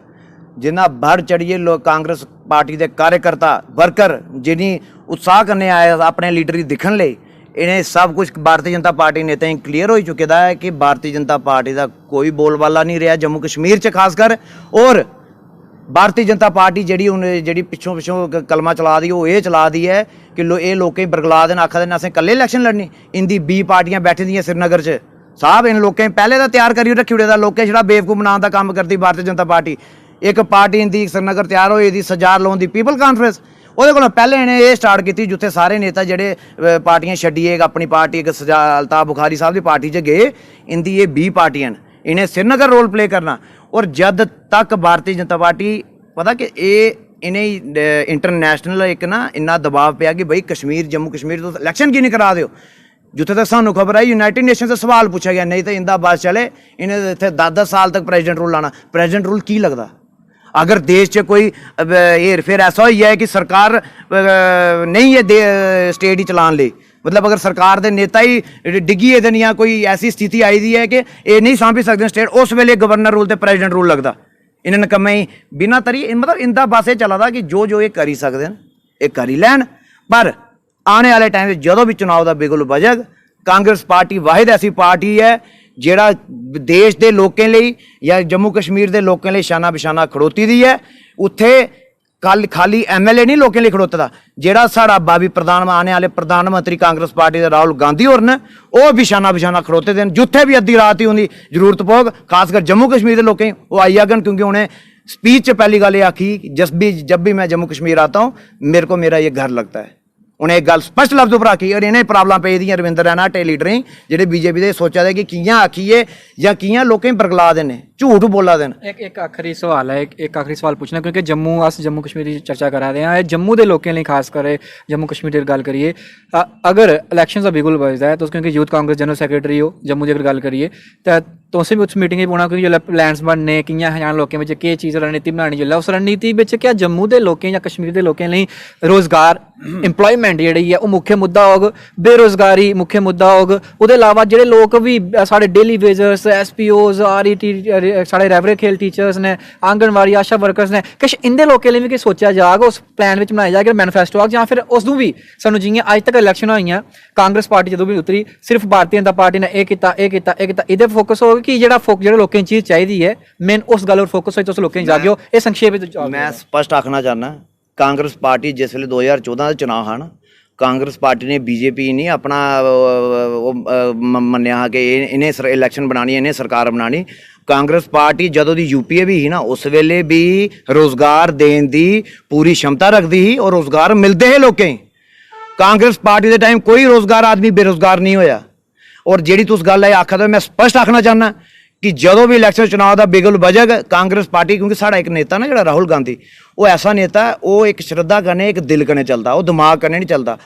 जिन्ना बढ़ चढ़िए लोग कांग्रेस पार्टी के कार्यकर्ता वर्कर जिन्नी उत्साह करने आए अपने लीडर की दिखन ले, इन्हें सब कुछ भारतीय जनता पार्टी नेता क्लीयर हो चुका है कि भारतीय जनता पार्टी का कोई बोलबाला नहीं रहा जम्मू कश्मीर च खासकर। और भारतीय जनता पार्टी जी पिछों कलमा चला दी, वो ये चला दी है कि ये लोग बरगला देन, आखा देन असें कल्ले इलैक्शन लड़नी। इंदी 20 पार्टियां बैठी दियां श्रीनगर च, साहब इन लोगों पहले तो तैयार करी रखी उड़े, लोगों छड़ा बेवकूफ बनाने का काम करती भारतीय जनता पार्टी। एक पार्टी इंदी श्रीनगर तैयार होई सजार लोन की पीपल कानफ्रेंस, ਉਹਦੇ ਕੋਲੋਂ ਪਹਿਲੇ ਇਹਨੇ ਇਹ ਸਟਾਰਟ ਕੀਤੀ ਜਿੱਥੇ ਸਾਰੇ ਨੇਤਾ ਜਿਹੜੇ ਪਾਰਟੀਆਂ ਛੱਡੀਏ, ਆਪਣੀ ਪਾਰਟੀ ਇੱਕ ਅਲਤਾਫ ਬੁਖਾਰੀ ਸਾਹਿਬ ਦੀ ਪਾਰਟੀ 'ਚ ਗਏ। ਇੰਦੀ ਇਹ 20 ਪਾਰਟੀਆਂ ਇਹਨੇ श्रीनगर रोल प्ले करना। और जद तक भारतीय जनता पार्टी पता कि इन्हें इंटरनेशनल एक ना इन्ना दबाव पिया कि भाई कश्मीर जम्मू कश्मीर तो इलैक्शन की नहीं करा दो। जिथे तक सानू खबर आई यूनाइटेड नेशन से सवाल पूछा गया, नहीं तो इंदा बस चले इन्हें इतने 10-10 साल तक प्रेजिडेंट रूल लाना। प्रेजिडेंट रूल की लगता अगर देश च कोई हेर फेर ऐसा हुई है कि सरकार नहीं है स्टेट ही चलान ले, मतलब अगर सरकार के नेता ही डिगी दिन या कोई ऐसी स्थिति आई दी है कि ये नहीं सांभी सकते स्टेट, उस वेले गवर्नर रूल तो प्रेजिडेंट रूल लगता। इन्हें कमें ही बिना तरी मतलब इंदा बस ये चला था कि जो ये करी सकते हैं ये करी लैन। पर आने वाले टाइम जो भी चुनाव का बिगुल बजग, कांग्रेस पार्टी वाहिद ऐसी पार्टी है ਜਿਹੜਾ देश के लोगों लिए या जम्मू कश्मीर के लोगों लिए शाना बिशाना खड़ोती दी है। उत्थे खाली MLA नहीं लोगों लिए खड़ोता, ਜਿਹੜਾ ਸਾਡਾ ਬਾਬੀ ਪ੍ਰਧਾਨ ਆने वाले प्रधानमंत्री कांग्रेस पार्टी के राहुल गांधी और ने वो भी शाना बिशाना खड़ोते दिन जिथे भी अद्धी रात ही उनकी जरूरत पोग, खासकर जम्मू कश्मीर के लोग वो आई आगन। क्योंकि उन्हें स्पीच पहली गल ये आखी जब भी मैं जम्मू कश्मीर आता हूँ मेरे को मेरा ये घर लगता है। उन्हें एक गल स्पष्ट लफ्ज पर आखी। और इन्हें प्रॉब्लम पे दी रविंदर रैना टे लीडर जो BJP के सोचा दे कि कियां आखिए या कियां लोगों बरगला देने, झूठ बोला देन। एक आखिरी सवाल है, एक आखिरी सवाल पूछना, क्योंकि जम्मू कश्मीर की चर्चा करा रहे हैं, जम्मू के लोगों लिए खास कर जम्मू कश्मीर की गल करिए, अगर इलैक्शन का बिगुल बजता है तो क्योंकि यूथ कांग्रेस जनरल सैकटरी हो जम्मू की अगर गल करिए तो तुम भी उस मीटिंग में पौना, क्योंकि जो प्लान्स बनने कियां हजान लोगों में केह् चीज़ रणनीति बनानी जिसलै उस रणनीति में क्या जम्मू के लोगों या कश्मीर के लोगों लिए रोजगार इंप्लॉयमेंट जी है वो मुख्य मुद्दा होग, बेरोजगारी मुख्य मुद्दा होग, उसके अलावा जो लोग भी साढ़े डेली वेजर्स SPOs RET साढ़े रेवरे खेल टीचर्स ने आंगनवाड़ी आशा वर्कर्स ने किश इंदे लोगों लिए भी सोचा जाग, उस प्लान में बनाया जाएगा मैनीफेस्टो आग, या फिर उसनों भी सानू जियां अज तक इलैक्शन होई कांग्रेस पार्टी जो भी उतरी सिर्फ भारतीय जनता पार्टी ने ये फोकस होगा कि जो लोगों की चीज़ चाहिए है मेन उस गल फोकस हो, लोगों जागियो। ये संक्षेप मैं स्पष्ट आखना चाहना कांग्रेस पार्टी जिस वे 2014 के चुनाव हैं, कांग्रेस पार्टी ने BJP नहीं अपना मन्निया कि इन्हें इलैक्शन बनानी, इन्हें सरकार बनानी। कांग्रेस पार्टी जदों दी UPA भी ही ना उस वेले भी रोजगार देने की पूरी क्षमता रखती ही और रोजगार मिलते हैं लोगों। कांग्रेस पार्टी के टाइम कोई रोजगार आदमी बेरोजगार नहीं होया। और जी तुस गल है आखा तो मैं स्पष्ट आखना चाहना कि ਜਦੋਂ ਵੀ ਇਲੈਕਸ਼ਨ ਚੁਣਾव ਦਾ ਬਿਗਲ ਵਜਗ ਕਾਂਗਰਸ ਪਾਰਟੀ, ਕਿਉਂਕਿ ਸਾਡਾ ਇੱਕ ਨੇਤਾ ਨਾ ਜਿਹੜਾ ਰਾਹੁਲ ਗਾਂधी, ਉਹ ਐਸਾ ਨੇਤਾ, ਉਹ ਇੱਕ ਸ਼ਰਧਾ ਕਨੇ ਇੱਕ ਦਿਲ ਕਨੇ ਚੱਲਦਾ, ਉਹ ਦਿਮਾਗ ਕਨੇ ਨਹੀਂ ਚੱਲਦਾ।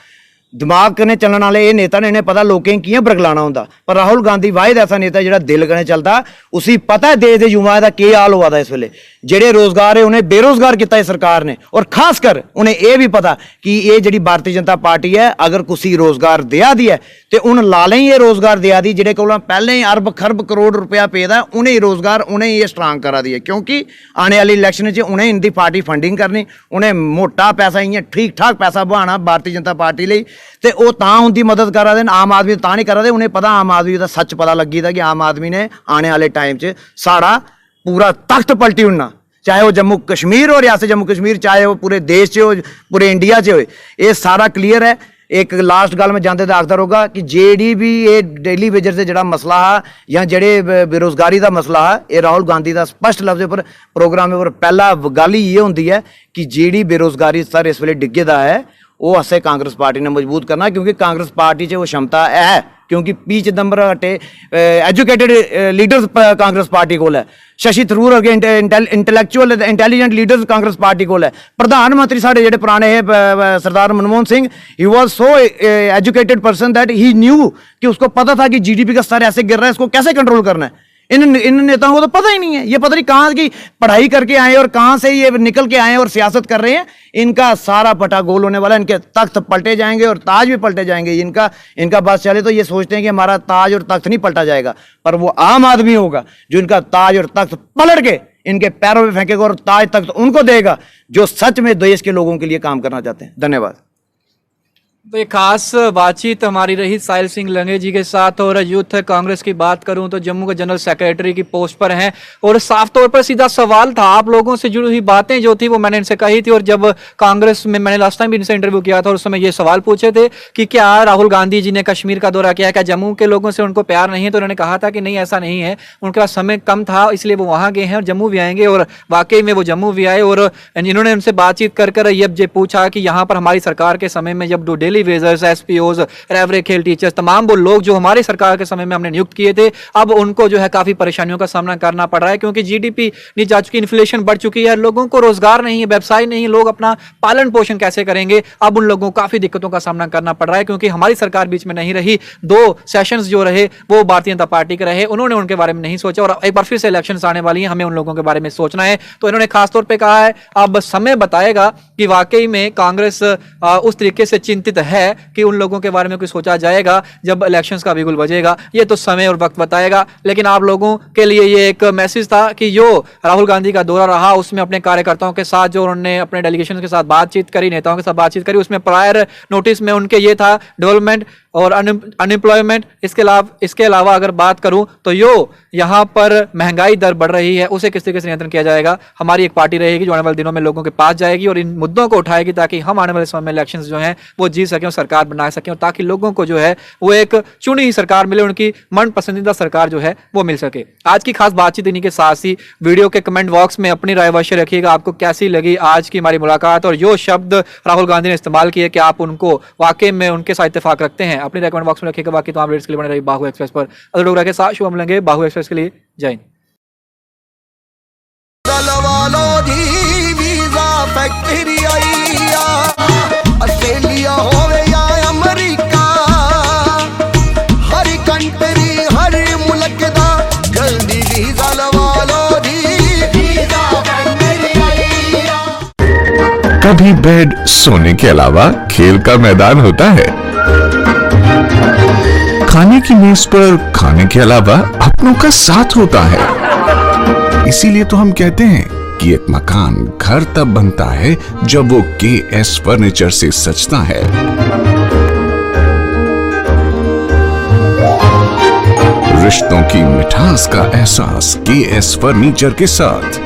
ਦਿਮਾਗ ਕਨੇ ਚੱਲਣ ਵਾਲੇ ਇਹ ਨੇਤਾ ਨੇ, ਇਹਨੇ ਪਤਾ ਲੋਕਾਂ ਕਿਵੇਂ ਬਰਗਲਾਣਾ ਹੁੰਦਾ, ਪਰ ਰਾਹੁਲ ਗਾਂधी ਵਾਹਿਦ ਐਸਾ ਨੇਤਾ ਜਿਹੜਾ ਦਿਲ ਕਨੇ ਚੱਲਦਾ। ਉसी ਪਤਾ ਦੇਸ਼ ਦੇ ਯੁਵਾ ਦਾ ਕੀ ਹਾਲ ਹੋਆ ਦਾ ਇਸ ਵੇਲੇ, ਜਿਹੜੇ ਰੋਜ਼ਗਾਰ ਹੈ ਉਹਨੇ ਬੇਰੋਜ਼ਗਾਰ ਕੀਤਾ ਹੈ ਸਰਕਾਰ ने, और खास कर उन्हें यह भी पता कि ये जी भारतीय जनता पार्टी है अगर कुछ रोजगार दिया दी है तो उन लालें ये रोजगार दिया दी, जेडे को पहले ही अरब खरब करोड़ रुपया पेदा, उन्हें रोजगार उन्हें ये स्ट्रांग करा दी है, क्योंकि आने वाली इलैक्शन च उन्हें इनकी पार्टी फंडिंग करनी, उन्हें मोटा पैसा इं ठीक ठाक पैसा बहाना भारतीय जनता पार्टी ਲਈ, ਤੇ ਉਹ ਤਾਂ उनकी मदद करा देन, आम आदमी ਤਾਂ नहीं करा दे। उन्हें पता आम आदमी का सच पता लगी था कि आम आदमी ने आने वाले टाइम च साड़ा पूरा तख्त पलटी उड़ना, चाहे वो जम्मू कश्मीर हो, रियासत जम्मू कश्मीर, चाहे वो पूरे देश से हो, पूरे इंडिया से हो, ये सारा क्लीयर है। एक लास्ट गल मैं जानते आखदा रहूँगा कि जेडी भी ये डेली वेजर से जड़ा मसला है या जेड़े बेरोजगारी का मसला है, ये राहुल गांधी का स्पष्ट लफ्ज़ पर प्रोग्राम पर पहला गल ही ये होंगी है कि जेडी बेरोजगारी स्तर इस वे डिगे दा है, वो असें कांग्रेस पार्टी ने मजबूत करना, क्योंकि कांग्रेस पार्टी च वो क्षमता है, क्योंकि 20 चिदंबर हटे एजुकेटेड लीडर्स कांग्रेस पार्टी को है, शशि थरूर अगे intellectual intelligent leaders Congress party को है, प्रधानमंत्री साढ़े जेडे पुराने सरदार Manmohan Singh, he was so educated person that he knew कि उसको पता था कि जीडीपी का स्तर ऐसे गिर रहा है, इसको कैसे कंट्रोल करना है। इन नेताओं को तो पता ही नहीं है, ये पता नहीं कहाँ की पढ़ाई करके आए और कहाँ से ये निकल के आए और सियासत कर रहे हैं। इनका सारा पटा गोल होने वाला है, इनके तख्त पलटे जाएंगे और ताज भी पलटे जाएंगे। इनका बस चले तो ये सोचते हैं कि हमारा ताज और तख्त नहीं पलटा जाएगा, पर वो आम आदमी होगा जो इनका ताज और तख्त पलट के इनके पैरों में फेंकेगा और ताज तख्त उनको देगा जो सच में देश के लोगों के लिए काम करना चाहते हैं। धन्यवाद। तो एक खास बातचीत हमारी रही साहिल सिंह लंगे जी के साथ। और यूथ कांग्रेस की बात करूं तो जम्मू के जनरल सेक्रेटरी की पोस्ट पर हैं और साफ तौर पर सीधा सवाल था, आप लोगों से जुड़ी हुई बातें जो थी वो मैंने इनसे कही थी। और जब कांग्रेस में मैंने लास्ट टाइम भी इनसे इंटरव्यू किया था और उस समय ये सवाल पूछे थे कि क्या राहुल गांधी जी ने कश्मीर का दौरा किया, क्या जम्मू के लोगों से उनको प्यार नहीं है, तो उन्होंने कहा था कि नहीं ऐसा नहीं है, उनके पास समय कम था इसलिए वो वहां गए हैं और जम्मू भी आएंगे। और वाकई में वो जम्मू भी आए और इन्होंने उनसे बातचीत कर ये पूछा कि यहाँ पर हमारी सरकार के समय में जब डेली वेजर्स, एसपीओज, रेवरे खेल टीचर्स, तमाम वो लोग जो हमारी सरकार के समय में हमने नियुक्त किए थे, अब उनको जो है काफी परेशानियों का सामना करना पड़ रहा है, क्योंकि जीडीपी नीचे जा चुकी, इन्फ्लेशन बढ़ चुकी है, लोगों को रोजगार नहीं है, व्यवसाय नहीं है, लोग अपना पालन पोषण कैसे करेंगे। अब उन लोगों को काफी दिक्कतों का सामना करना पड़ रहा है, क्योंकि हमारी सरकार बीच में नहीं रही, 2 सेशंस जो रहे वो भारतीय जनता पार्टी के रहे, उन्होंने उनके बारे में नहीं सोचा और एक बार फिर से इलेक्शंस आने वाली हैं, हमें उन लोगों के बारे में सोचना है। तो इन्होंने खासतौर पर कहा है अब समय बताएगा कि वाकई में कांग्रेस उस तरीके से चिंतित है कि उन लोगों के बारे में कुछ सोचा जाएगा जब इलेक्शंस का बिगुल बजेगा, ये तो समय और वक्त बताएगा। लेकिन आप लोगों के लिए ये एक मैसेज था कि जो राहुल गांधी का दौरा रहा उसमें अपने कार्यकर्ताओं के साथ जो उन्होंने अपने डेलीगेशन के साथ बातचीत करी, नेताओं के साथ बातचीत करी, उसमें प्रायर नोटिस में उनके ये था डेवलपमेंट और अनएम्प्लॉयमेंट। इसके अलावा अगर बात करूं तो यहाँ पर महंगाई दर बढ़ रही है, उसे किस तरीके से नियंत्रण किया जाएगा। हमारी एक पार्टी रहेगी जो आने वाले दिनों में लोगों के पास जाएगी और इन मुद्दों को उठाएगी ताकि हम आने वाले समय में इलेक्शंस जो हैं वो जीत सकें और सरकार बना सकें, और ताकि लोगों को जो है वो एक चुनी हुई सरकार मिले, उनकी मन पसंदीदा सरकार जो है वो मिल सके। आज की खास बातचीत इन्हीं के साथ ही वीडियो के कमेंट बॉक्स में अपनी राय अवश्य रखिएगा, आपको कैसी लगी आज की हमारी मुलाकात और जो शब्द राहुल गांधी ने इस्तेमाल किए, कि आप उनको वाकई में उनके साथ इत्तेफाक रखते हैं, अपनी राय कमेंट बॉक्स में रखिएगा। बाकी तो आप के लिए बने रही बाहु एक्सप्रेस पर अदर डोगरा के साथ शुभम लेंगे बाहु एक्सप्रेस के लिए। जय हिंद। ऑस्ट्रेलिया होवे या अमेरिका, हर कंट्री हर मुल्क दा जल्दी वीजा लवा लो जी, वीजा कभी बेड सोने के अलावा खेल का मैदान होता है, खाने की मेज पर खाने के अलावा अपनों का साथ होता है। इसीलिए तो हम कहते हैं कि एक मकान घर तब बनता है जब वो KS फर्नीचर से सजता है। रिश्तों की मिठास का एहसास KS फर्नीचर के साथ।